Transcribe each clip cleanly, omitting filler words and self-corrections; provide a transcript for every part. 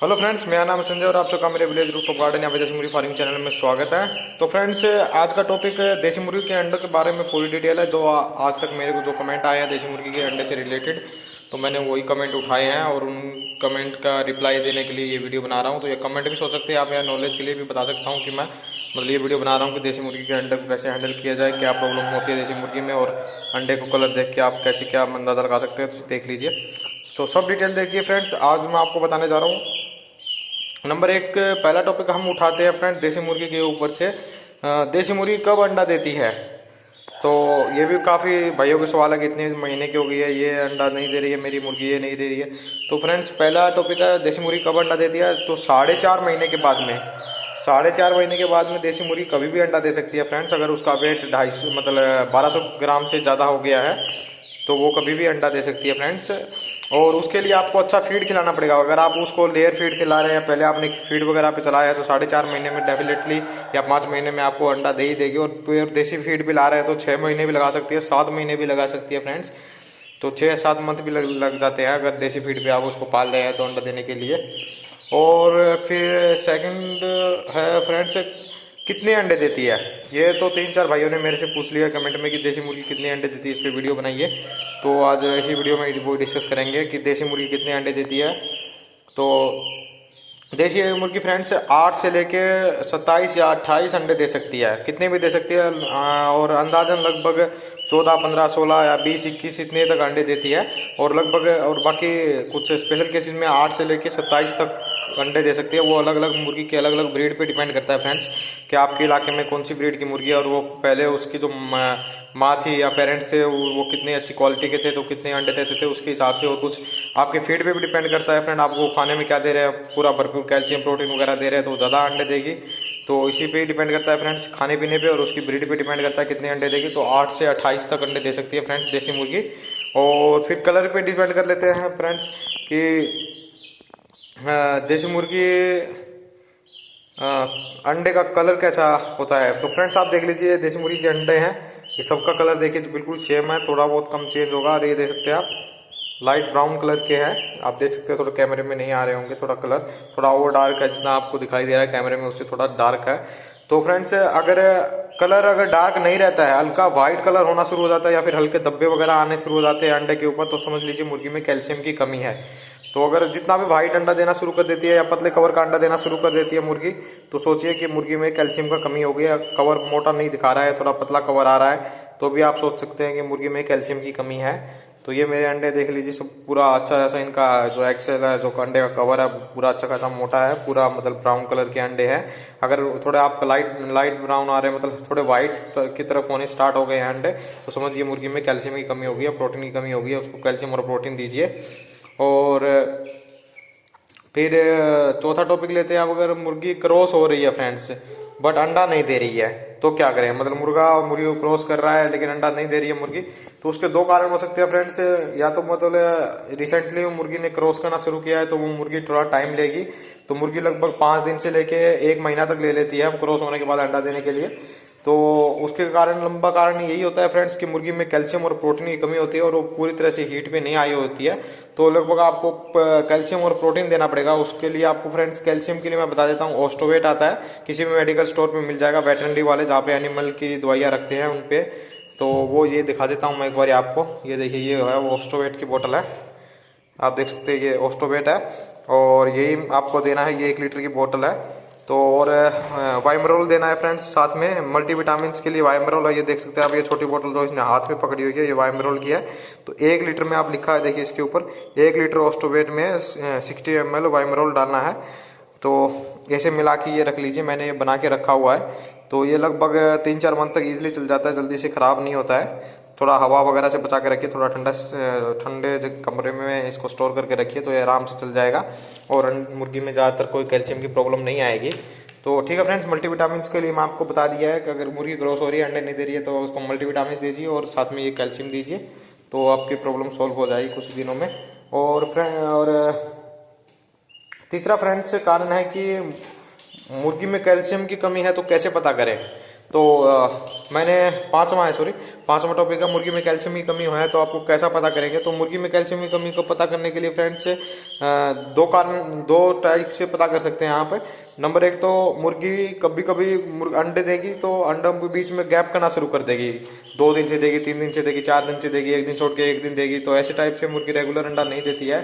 Hello friends, मेरा नाम है संजय और आप सबका मेरे विलेज रूफ गार्डन या देसी मुर्गी फार्मिंग चैनल में स्वागत है। तो फ्रेंड्स, आज का टॉपिक देसी मुर्गी के अंडों के बारे में पूरी डिटेल है। जो आज तक मेरे को जो कमेंट आए हैं देसी मुर्गी के अंडे से रिलेटेड, तो मैंने वही कमेंट उठाए हैं और उन कमेंट का रिप्लाई देने के लिए ये वीडियो बना रहा हूँ। तो ये कमेंट भी सोच सकते हैं आप, या नॉलेज के लिए भी बता सकता हूँ कि मैं मतलब ये वीडियो बना रहा हूँ कि देसी मुर्गी के अंडे को कैसे हैंडल किया जाए, क्या प्रॉब्लम होती है देसी मुर्गी में, और अंडे को कलर देख के आप कैसे क्या अंदाजा लगा सकते हैं, तो देख लीजिए। तो सब डिटेल देखिए फ्रेंड्स, आज मैं आपको बताने जा रहा हूँ। नंबर एक, पहला टॉपिक हम उठाते हैं फ्रेंड देसी मुर्गी के ऊपर से। देसी मुर्गी कब अंडा देती है? तो ये भी काफ़ी भाइयों के सवाल है कि इतने महीने की हो गई है, ये अंडा नहीं दे रही है मेरी मुर्गी, ये नहीं दे रही है। तो फ्रेंड्स, पहला टॉपिक है देसी मुर्गी कब अंडा देती है। तो 4.5 महीने के बाद में, 4.5 महीने के बाद में देसी मुर्गी कभी भी अंडा दे सकती है फ्रेंड्स। अगर उसका वेट 250 मतलब 1200 ग्राम से ज़्यादा हो गया है तो वो कभी भी अंडा दे सकती है फ्रेंड्स। और उसके लिए आपको अच्छा फीड खिलाना पड़ेगा। अगर आप उसको लेयर फीड खिला रहे हैं, पहले आपने फीड वगैरह पे चलाया है, तो 4.5 महीने में डेफिनेटली या 5 महीने में आपको अंडा दे ही देगी। और फिर देसी फीड भी ला रहे हैं तो 6 महीने भी लगा सकती है, 7 महीने भी लगा सकती है फ्रेंड्स। तो 6-7 मंथ भी लग जाते हैं अगर देसी फीड पे आप उसको पाल रहे हैं तो अंडा देने के लिए। और फिर सेकंड है फ्रेंड्स, कितने अंडे देती है। ये तो 3-4 भाइयों ने मेरे से पूछ लिया कमेंट में कि देसी मुर्गी कितने अंडे देती है, इस पर वीडियो बनाइए। तो आज ऐसी वीडियो में वो डिस्कस करेंगे कि देसी मुर्गी कितने अंडे देती है। तो देसी मुर्गी फ्रेंड्स 8 से लेके 27 या 28 अंडे दे सकती है, कितने भी दे सकती है। और अंदाजन लगभग 14, 15, 16 या 20, 21 इतने तक अंडे देती है। और लगभग और बाकी कुछ स्पेशल केसेस में 8 से लेके 27 तक अंडे दे सकती है। वो अलग अलग मुर्गी के अलग अलग ब्रीड पे डिपेंड करता है फ्रेंड्स कि आपके इलाके में कौन सी ब्रीड की मुर्गी है, और वो पहले उसकी जो माँ थी या पेरेंट्स थे वो कितनी अच्छी क्वालिटी के थे तो कितने अंडे देते थे उसके हिसाब से। और कुछ आपके फीड पे भी डिपेंड करता है फ्रेंड, आपको खाने में क्या दे रहे हैं, पूरा भरपूर कैल्शियम प्रोटीन वगैरह दे रहे हैं तो ज़्यादा अंडे देगी। तो इसी पे ही डिपेंड करता है फ्रेंड्स, खाने पीने पे और उसकी ब्रीड पे डिपेंड करता है कितने अंडे देगी। तो 8 से 28 तक अंडे दे सकती है फ्रेंड्स देसी मुर्गी। और फिर कलर पे डिपेंड कर लेते हैं फ्रेंड्स कि देसी मुर्गी अंडे का कलर कैसा होता है। तो फ्रेंड्स आप देख लीजिए, देसी मुर्गी के अंडे हैं, ये सबका कलर देखिए तो बिल्कुल सेम है, थोड़ा बहुत कम चेंज होगा। और ये देख सकते हैं आप लाइट ब्राउन कलर के हैं, आप देख सकते हैं। थोड़ा कैमरे में नहीं आ रहे होंगे, थोड़ा कलर थोड़ा ओवर डार्क है, जितना आपको दिखाई दे रहा है कैमरे में उससे थोड़ा डार्क है। तो फ्रेंड्स, अगर डार्क नहीं रहता है, हल्का व्हाइट कलर होना शुरू हो जाता है या फिर हल्के धब्बे वगैरह आने शुरू हो जाते हैं अंडे के ऊपर, तो समझ लीजिए मुर्गी में कैल्शियम की कमी है। तो अगर जितना भी व्हाइट अंडा देना शुरू कर देती है या पतले कवर का अंडा देना शुरू कर देती है मुर्गी, तो सोचिए कि मुर्गी में कैल्शियम का कमी हो गई है। कवर मोटा नहीं दिखा रहा है, थोड़ा पतला कवर आ रहा है, तो भी आप सोच सकते हैं कि मुर्गी में कैल्शियम की कमी है। तो ये मेरे अंडे देख लीजिए, सब पूरा अच्छा ऐसा इनका जो एक्सेल है, जो अंडे का कवर है पूरा अच्छा खासा मोटा है, पूरा मतलब ब्राउन कलर के अंडे हैं। अगर थोड़े आपका लाइट ब्राउन आ रहे हैं, मतलब थोड़े व्हाइट की तरफ होने स्टार्ट हो गए हैं अंडे, तो समझिए मुर्गी में कैल्शियम की कमी हो गई है, प्रोटीन की कमी हो गई है। उसको कैल्शियम और प्रोटीन दीजिए। और फिर चौथा टॉपिक लेते हैं। अब अगर मुर्गी क्रॉस हो रही है फ्रेंड्स बट अंडा नहीं दे रही है तो क्या करें। मतलब मुर्गा और मुर्गी को क्रॉस कर रहा है लेकिन अंडा नहीं दे रही है मुर्गी, तो उसके 2 कारण हो सकते हैं फ्रेंड्स। या तो मतलब रिसेंटली मुर्गी ने क्रॉस करना शुरू किया है तो वो मुर्गी थोड़ा टाइम लेगी, तो मुर्गी लगभग 5 दिन से लेके 1 महीना तक ले लेती है क्रॉस होने के बाद अंडा देने के लिए। तो उसके कारण लंबा कारण यही होता है फ्रेंड्स कि मुर्गी में कैल्शियम और प्रोटीन की कमी होती है और वो पूरी तरह से हीट पे नहीं आई होती है। तो लगभग आपको कैल्शियम और प्रोटीन देना पड़ेगा। उसके लिए आपको फ्रेंड्स कैल्शियम के लिए मैं बता देता हूँ, ओस्टोवेट आता है, किसी भी मेडिकल स्टोर पे मिल जाएगा, वेटरनरी वाले जहाँ पे एनिमल की दवाइयाँ रखते हैं उन पे। तो वो ये दिखा देता हूँ मैं एक बार आपको, ये देखिए ये है वो ओस्टोवेट की बोतल है, आप देख सकते हैं ये ओस्टोवेट है। और यही आपको देना है, ये 1 लीटर की बोतल है। तो और वाइमरोल देना है फ्रेंड्स साथ में, मल्टीविटामिन के लिए वाइमरोल है। ये देख सकते हैं आप, ये छोटी बोतल जो इसने हाथ में पकड़ी हुई है ये वाइमरोल की है। तो 1 लीटर में आप लिखा है देखिए इसके ऊपर, 1 लीटर ओस्टोवेट में 60 ml वाइमरोल डालना है। तो ऐसे मिला के ये रख लीजिए, मैंने ये बना के रखा हुआ है। तो ये लगभग 3-4 मंथ तक ईजिली चल जाता है, जल्दी से ख़राब नहीं होता है। थोड़ा हवा वगैरह से बचा के रखिए, थोड़ा ठंडे कमरे में इसको स्टोर करके रखिए तो ये आराम से चल जाएगा। और मुर्गी में ज़्यादातर कोई कैल्शियम की प्रॉब्लम नहीं आएगी। तो ठीक है फ्रेंड्स, मल्टीविटामिन के लिए मैं आपको बता दिया है कि अगर मुर्गी ग्रोथ हो रही है, अंडे नहीं दे रही है, तो उसको मल्टीविटामिन दीजिए और साथ में ये कैल्शियम दीजिए, तो आपकी प्रॉब्लम सॉल्व हो जाएगी कुछ दिनों में। और तीसरा फ्रेंड्स कारण है कि मुर्गी में कैल्शियम की कमी है तो कैसे पता करें। तो मैंने पाँचवा टॉपिक है मुर्गी में कैल्शियम की कमी है, तो आपको कैसा पता करेंगे। तो मुर्गी में कैल्शियम की कमी को पता करने के लिए फ्रेंड्स दो टाइप से पता कर सकते हैं यहाँ पे। नंबर एक, तो मुर्गी कभी कभी अंडे देगी तो अंडों के बीच में गैप करना शुरू कर देगी, 2 दिन से देगी, 3 दिन से देगी, 4 दिन से देगी, 1 दिन छोड़ के 1 दिन देगी। तो ऐसे टाइप से मुर्गी रेगुलर अंडा नहीं देती है,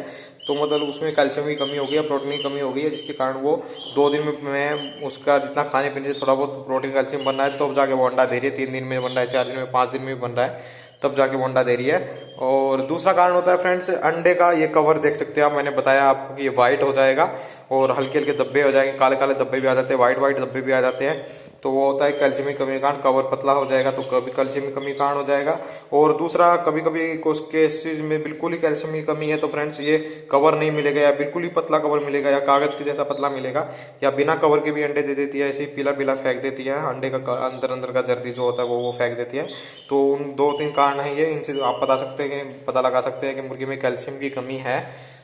तो मतलब उसमें कैल्शियम की कमी हो गई है, प्रोटीन की कमी हो गई है, जिसके कारण वो 2 दिन में उसका जितना खाने पीने से थोड़ा बहुत प्रोटीन कैल्शियम बन रहा है, तब जाके वो अंडा दे रही है। 3 दिन में बन रहा है, 4 दिन में, 5 दिन में भी बन रहा है, तब जाके वो अंडा दे रही है। और दूसरा कारण होता है फ्रेंड्स अंडे का ये कवर देख सकते हैं आप, मैंने बताया आपको कि ये वाइट हो जाएगा और हल्के हल्के धब्बे हो जाएंगे, काले काले धब्बे भी आ जाते हैं, वाइट वाइट धब्बे भी आ जाते हैं। तो वो होता है कैल्शियम की कमी के कारण, कवर पतला हो जाएगा तो कभी कैल्शियम की कमी कारण हो जाएगा। और दूसरा, कभी कभी कुछ केसेस में बिल्कुल ही कैल्शियम की कमी है तो फ्रेंड्स ये कवर नहीं मिलेगा, या बिल्कुल ही पतला कवर मिलेगा, या कागज के जैसा पतला मिलेगा, या बिना कवर के भी अंडे दे देती है, ऐसे ही पीला पीला फेंक देती है अंडे का, अंदर का जर्दी जो होता है वो फेंक देती है। तो उन 2-3 कारण है ये, इनसे आप पता लगा सकते हैं कि मुर्गी में कैल्शियम की कमी है।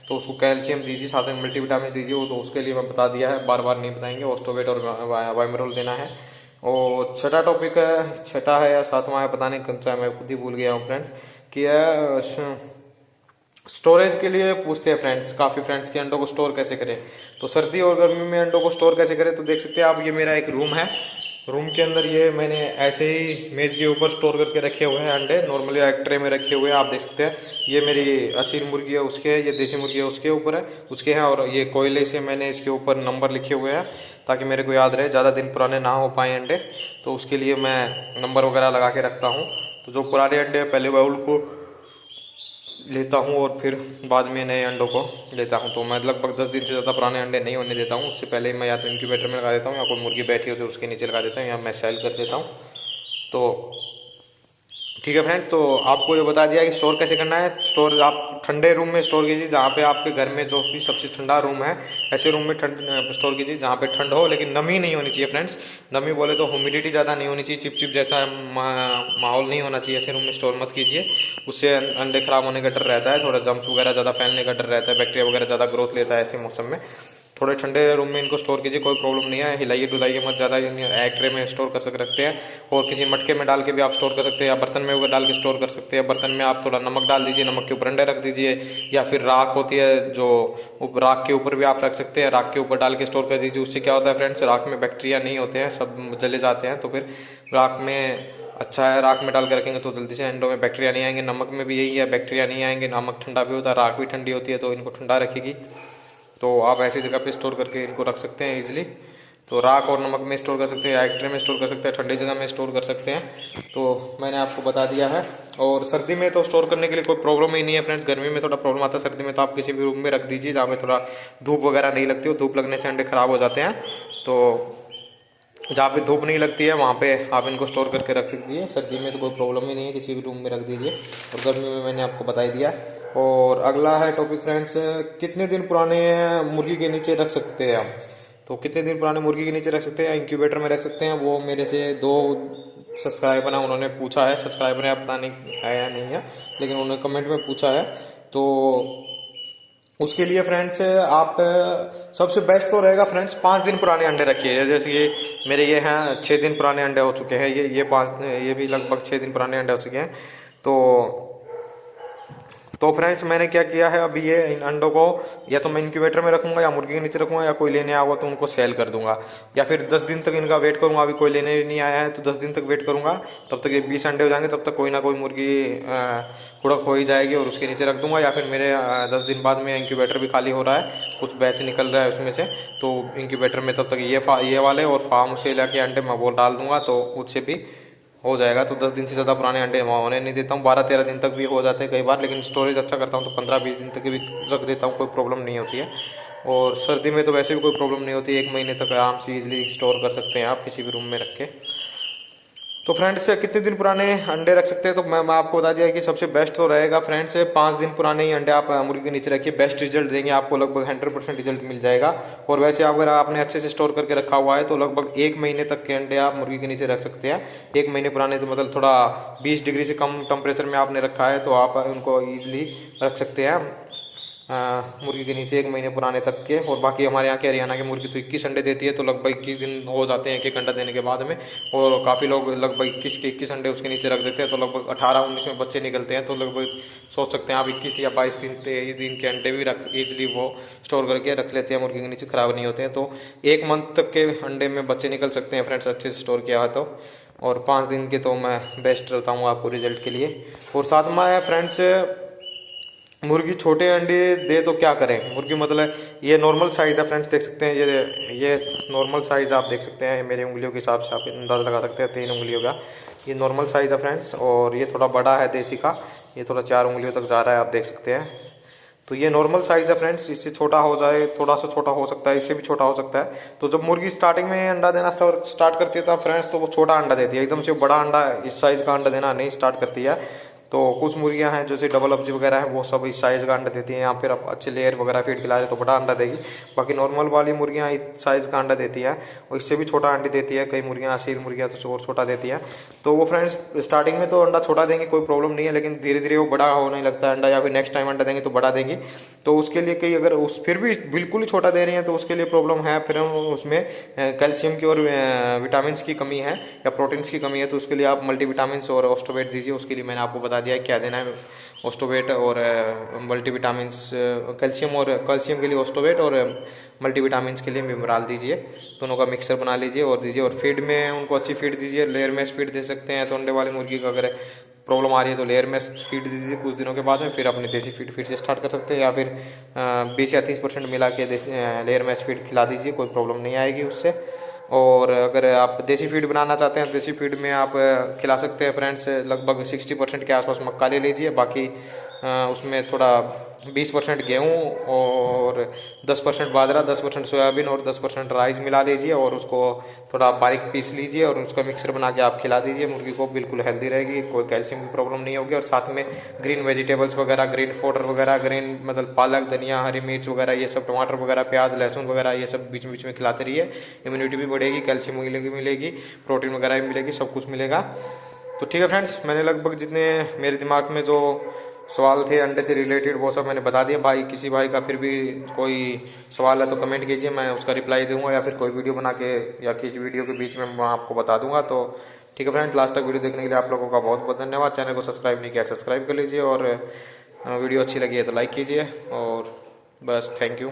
तो उसको कैल्शियम दीजिए, साथ में मल्टीविटामिन दीजिए, वो तो उसके लिए मैं बता दिया है, बार बार नहीं बताएंगे। ऑस्टोवेट और वाइमरोल देना है। और छठा टॉपिक है, छठा है या सातवां है पता नहीं कौन सा है, मैं खुद ही भूल गया हूँ फ्रेंड्स, कि स्टोरेज के लिए पूछते हैं फ्रेंड्स, काफ़ी फ्रेंड्स के अंडों को स्टोर कैसे करें। तो सर्दी और गर्मी में अंडों को स्टोर कैसे करें, तो देख सकते हैं आप, ये मेरा एक रूम है, रूम के अंदर ये मैंने ऐसे ही मेज के ऊपर स्टोर करके रखे हुए हैं अंडे, नॉर्मली एक ट्रे में रखे हुए हैं, आप देख सकते हैं। ये मेरी असील मुर्गी है उसके, ये देसी मुर्गी है उसके ऊपर है, उसके हैं। और ये कोयले से मैंने इसके ऊपर नंबर लिखे हुए हैं ताकि मेरे को याद रहे, ज़्यादा दिन पुराने ना हो पाए अंडे, तो उसके लिए मैं नंबर वगैरह लगा के रखता हूँ। तो जो पुराने अंडे पहले मैं उनको लेता हूँ और फिर बाद में नए अंडों को लेता हूँ। तो मैं लगभग 10 दिन से ज़्यादा पुराने अंडे नहीं होने देता हूँ, उससे पहले मैं या तो इंक्यूबेटर में लगा देता हूँ, या कोई मुर्गी बैठी होती है उसके नीचे लगा देता हूँ, या मैं सेल कर देता हूँ। तो ठीक है फ्रेंड्स, तो आपको ये बता दिया कि स्टोर कैसे करना है। स्टोर आप ठंडे रूम में स्टोर कीजिए, जहाँ पे आपके घर में जो भी सबसे ठंडा रूम है, ऐसे रूम में स्टोर कीजिए जहाँ पे ठंड हो, लेकिन नमी नहीं होनी चाहिए फ्रेंड्स। नमी बोले तो ह्यूमिडिटी ज़्यादा नहीं होनी चाहिए, चिपचिप जैसा माहौल नहीं होना चाहिए, ऐसे रूम में स्टोर मत कीजिए, उससे अंडे खराब होने का डर रहता है, थोड़ा जम्स वगैरह ज़्यादा फैलने का डर रहता है, बैक्टीरिया वगैरह ज़्यादा ग्रोथ लेता है ऐसे मौसम में। थोड़े ठंडे रूम में इनको स्टोर कीजिए, कोई प्रॉब्लम नहीं है, हिलाइए डुलाइए मत ज़्यादा, एक ट्रे में स्टोर कर सकते हैं, और किसी मटके में डाल के भी आप स्टोर कर सकते हैं, या बर्तन में डाल के स्टोर कर सकते हैं। बर्तन में आप थोड़ा नमक डाल दीजिए, नमक के ऊपर अंडे रख दीजिए, या फिर राख होती है जो राख के ऊपर भी आप रख सकते हैं, राख के ऊपर डाल के स्टोर कर दीजिए। उससे क्या होता है फ्रेंड्स, राख में बैक्टीरिया नहीं होते हैं, सब जले जाते हैं, तो फिर राख में अच्छा है, राख में डाल के रखेंगे तो जल्दी से अंडों में बैक्टीरिया नहीं आएंगे। नमक में भी यही है, बैक्टीरिया नहीं आएंगे, नमक ठंडा भी होता है, राख भी ठंडी होती है, तो इनको ठंडा रखेगी। तो आप ऐसी जगह पे स्टोर करके इनको रख सकते हैं इजीली। तो राख और नमक में स्टोर कर सकते हैं, एक ट्रे में स्टोर कर सकते हैं, ठंडी जगह में स्टोर कर सकते हैं। तो मैंने आपको बता दिया है। और सर्दी में तो स्टोर करने के लिए कोई प्रॉब्लम ही नहीं है फ्रेंड्स, गर्मी में थोड़ा प्रॉब्लम आता है, सर्दी में तो आप किसी भी रूम में रख दीजिए जहाँ पे थोड़ा धूप वगैरह नहीं लगती हो, धूप लगने से अंडे खराब हो जाते हैं। तो जहाँ पे धूप नहीं लगती है वहाँ पे आप इनको स्टोर करके रख दीजिए, सर्दी में तो कोई प्रॉब्लम ही नहीं है, किसी भी रूम में रख दीजिए। और गर्मी में मैंने आपको बता दिया। और अगला है टॉपिक फ्रेंड्स, कितने दिन पुराने मुर्गी के नीचे रख सकते हैं हम। तो कितने दिन पुराने मुर्गी के नीचे रख सकते हैं, इंक्यूबेटर में रख सकते हैं। वो मेरे से 2 सब्सक्राइबर हैं, उन्होंने पूछा है, सब्सक्राइबर है पता नहीं है या नहीं है, लेकिन उन्होंने कमेंट में पूछा है। तो उसके लिए फ्रेंड्स आप सबसे बेस्ट तो रहेगा फ्रेंड्स 5 दिन पुराने अंडे रखिए। जैसे ये मेरे ये हैं 6 दिन पुराने अंडे हो चुके हैं, ये भी लगभग 6 दिन पुराने अंडे हो चुके हैं। तो फ्रेंड्स मैंने क्या किया है, अभी ये इन अंडों को या तो मैं इंक्यूबेटर में रखूंगा, या मुर्गी के नीचे रखूंगा, या कोई लेने आएगा तो उनको सेल कर दूंगा, या फिर 10 दिन तक इनका वेट करूंगा। अभी कोई लेने नहीं आया है तो 10 दिन तक वेट करूंगा, तब तक ये 20 अंडे हो जाएंगे, तब तक कोई ना कोई मुर्गी कुड़क हो ही जाएगी और उसके नीचे रख दूंगा। या फिर मेरे 10 दिन बाद में इंक्यूबेटर भी खाली हो रहा है, कुछ बैच निकल रहा है उसमें से, तो इंक्यूबेटर में तब तक ये वाले और फार्म से लाके अंडे मैं वो डाल दूंगा, तो उससे भी हो जाएगा। तो 10 दिन से ज़्यादा पुराने अंडे होने नहीं देता हूँ, 12-13 दिन तक भी हो जाते हैं कई बार, लेकिन स्टोरेज अच्छा करता हूँ तो 15-20 दिन तक भी रख देता हूँ, कोई प्रॉब्लम नहीं होती है। और सर्दी में तो वैसे भी कोई प्रॉब्लम नहीं होती, 1 महीने तक आराम से इजीली स्टोर कर सकते हैं आप किसी भी रूम में रख के। तो फ्रेंड्स कितने दिन पुराने अंडे रख सकते हैं, तो मैं आपको बता दिया कि सबसे बेस्ट तो रहेगा फ्रेंड्स 5 दिन पुराने ही अंडे आप मुर्गी के नीचे रखिए, बेस्ट रिजल्ट देंगे आपको, लगभग 100% रिजल्ट मिल जाएगा। और वैसे अगर आपने अच्छे से स्टोर करके रखा हुआ है तो लगभग 1 महीने तक के अंडे आप मुर्गी के नीचे रख सकते हैं। 1 महीने पुराने तो मतलब थोड़ा 20 डिग्री से कम टेम्परेचर में आपने रखा है तो आप उनको ईजिली रख सकते हैं। मुर्गी के नीचे 1 महीने पुराने तक के। और बाकी हमारे यहाँ के हरियाणा की मुर्गी तो 21 अंडे देती है, तो लगभग 21 दिन हो जाते हैं 1-1 अंडा देने के बाद में। और काफ़ी लोग लगभग 21 के 21 अंडे उसके नीचे रख देते हैं, तो लगभग 18-19 में बच्चे निकलते हैं। तो लगभग सोच सकते हैं आप 21 या 22 दिन 23 दिन के अंडे भी रख ईजिली वो स्टोर करके रख लेते हैं मुर्गी के नीचे, ख़राब नहीं होते हैं। तो 1 मंथ तक के अंडे में बच्चे निकल सकते हैं फ्रेंड्स, अच्छे से स्टोर किया है तो। और 5 दिन के तो मैं बेस्ट बताऊँगा आपको रिजल्ट के लिए। और साथ में फ्रेंड्स, मुर्गी छोटे अंडे दे तो क्या करें मुर्गी, मतलब ये नॉर्मल साइज़ है फ्रेंड्स, देख सकते हैं ये नॉर्मल साइज़ आप देख सकते हैं, मेरी उंगलियों के हिसाब से आप अंदाज़ा लगा सकते हैं 3 उंगलियों का ये नॉर्मल साइज़ है फ्रेंड्स। और ये थोड़ा बड़ा है देसी का, ये थोड़ा 4 उंगलियों तक जा रहा है, आप देख सकते हैं। तो ये नॉर्मल साइज़ है फ्रेंड्स, इससे छोटा हो जाए, थोड़ा सा छोटा हो सकता है, इससे भी छोटा हो सकता है। तो जब मुर्गी स्टार्टिंग में अंडा देना स्टार्ट करती है तो फ्रेंड्स, तो वो छोटा अंडा देती है, एकदम से बड़ा अंडा इस साइज़ का अंडा देना नहीं स्टार्ट करती है। तो कुछ मुर्गियां हैं जैसे डबल अब्जी वगैरह हैं, वो सब इस साइज़ का अंडा देती हैं, या फिर आप अच्छे लेयर वगैरह फीड खिला रहे तो बड़ा अंडा देगी। बाकी नॉर्मल वाली मुर्गियां इस साइज़ का अंडा देती हैं, और इससे भी छोटा अंडे देती है। कई मुर्गियां असील मुर्गियां तो और छोटा देती हैं। तो वो फ्रेंड्स स्टार्टिंग में तो अंडा छोटा देंगे, कोई प्रॉब्लम नहीं है, लेकिन धीरे धीरे वो बड़ा होने लगता है अंडा, या फिर नेक्स्ट टाइम अंडा देंगे तो बड़ा देंगी। तो उसके लिए कई अगर उस फिर भी बिल्कुल ही छोटा दे रही हैं तो उसके लिए प्रॉब्लम है, फिर उसमें कैल्शियम की और विटामिन की कमी है या प्रोटीन्स की कमी है, तो उसके लिए आप मल्टीविटामिन और ऑस्टोवेट दीजिए। उसके लिए मैंने आपको बता दिया है क्या देना है, ऑस्टोवेट और मल्टीविटामिन, कैल्शियम के लिए ऑस्टोवेट और मल्टीविटामिन के लिए मिनरल दीजिए। दोनों का मिक्सर बना लीजिए और दीजिए। और फीड में उनको अच्छी फीड दीजिए, लेयर मैश फीड दे सकते हैं। तो अंडे वाली मुर्गी का अगर प्रॉब्लम आ रही है तो लेयर मैश फीड दीजिए कुछ दिनों के बाद में, फिर अपनी देसी फीड फिर से स्टार्ट कर सकते हैं, या फिर 20 या 30% मिला के लेयर मैश फीड खिला दीजिए, कोई प्रॉब्लम नहीं आएगी उससे। और अगर आप देसी फीड बनाना चाहते हैं, देसी फीड में आप खिला सकते हैं फ्रेंड्स, लगभग 60% के आसपास मक्का ले लीजिए, बाकी उसमें थोड़ा 20% गेहूँ और 10% बाजरा, 10% सोयाबीन और 10% राइस मिला लीजिए, और उसको थोड़ा बारीक पीस लीजिए और उसका मिक्सर बना के आप खिला दीजिए मुर्गी को, बिल्कुल हेल्दी रहेगी, कोई कैल्शियम की प्रॉब्लम नहीं होगी। और साथ में ग्रीन वेजिटेबल्स वगैरह, ग्रीन फोडर वगैरह, ग्रीन मतलब पालक, धनिया, हरी मिर्च वगैरह, ये सब, टमाटर वगैरह, प्याज, लहसुन वगैरह, ये सब बीच बीच में खिलाते रहिए। इम्यूनिटी भी बढ़ेगी, कैल्शियम मिलेगी, प्रोटीन वगैरह भी मिलेगी, सब कुछ मिलेगा। तो ठीक है फ्रेंड्स, मैंने लगभग जितने मेरे दिमाग में जो सवाल थे अंडे से रिलेटेड वो सब मैंने बता दिया। भाई किसी भाई का फिर भी कोई सवाल है तो कमेंट कीजिए, मैं उसका रिप्लाई दूंगा, या फिर कोई वीडियो बना के या किसी वीडियो के बीच में मैं आपको बता दूंगा। तो ठीक है फ्रेंड्स, लास्ट तक वीडियो देखने के लिए आप लोगों का बहुत बहुत धन्यवाद। चैनल को सब्सक्राइब नहीं किया सब्सक्राइब कर लीजिए, और वीडियो अच्छी लगी है तो लाइक कीजिए, और बस थैंक यू।